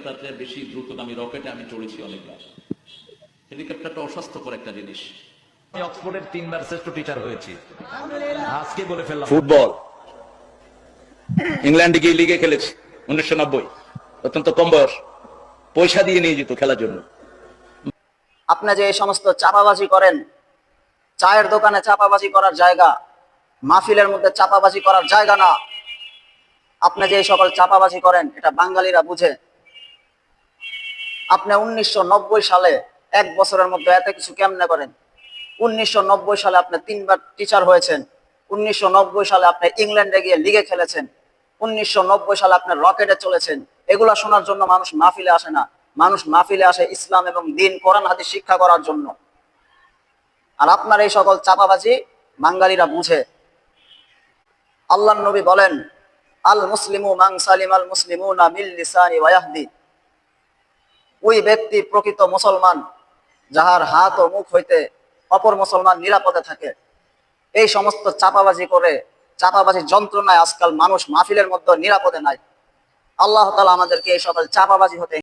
হেলিকপ্টারে বেশি দ্রুতগামী রকেটে আমি চড়েছি অনেকবার। হেলিকপ্টারটা অস্বাস্থ্যকর একটা জিনিস। আমি অক্সফোর্ডের 3বার শ্রেষ্ঠ টিচার হয়েছি, আজকে বলে ফেললাম। ফুটবল ইংল্যান্ডে গিয়ে লিগে খেলেছি 1990, অত্যন্ত কম বয়স, পয়সা দিয়ে নিয়ে যেত খেলার জন্য। আপনি যে এই সমস্ত চাপাবাজি করেন, চায়ের দোকানে চাপাবাজি করার জায়গা, মাহফিলের মধ্যে চাপাবাজি করার জায়গা না। আপনি যে এই সকল চাপাবাজি করেন এটা বাঙালিরা বুঝে। আপনি 1990 সালে 1 বছরের মধ্যে এত কিছু কেমনে করেন? 1990 সালে আপনি 3বার টিচার হয়েছেন। 1990 সালে আপনি ইংল্যান্ডে গিয়ে লিগে খেলেছেন। 1990 সালে আপনি রকেটে চলেছেন। এগুলা শোনার জন্য মানুষ মাহফিলে আসে না। মানুষ মাহফিলে আসে ইসলাম এবং দ্বীন, কোরআন হাদিস শিক্ষা করার জন্য। আর আপনার এই সকল চাপাবাজি বাঙালিরা বুঝে। আল্লাহর নবী বলেন, আল মুসলিমু মান সালিমাল মুসলিমুনা মিন লিসানি ওয়া ইয়াহদি। ওই ব্যক্তি প্রকৃত মুসলমান যাহার হাত ও মুখ হইতে অপর মুসলমান নিরাপদে থাকে। এই সমস্ত চাপাবাজি করে, চাপাবাজি যন্ত্রণায় আজকাল মানুষ মাহফিলের মধ্যে নিরাপদে নাই। আল্লাহ তাআলা আমাদেরকে এই সকল চাপাবাজি হতে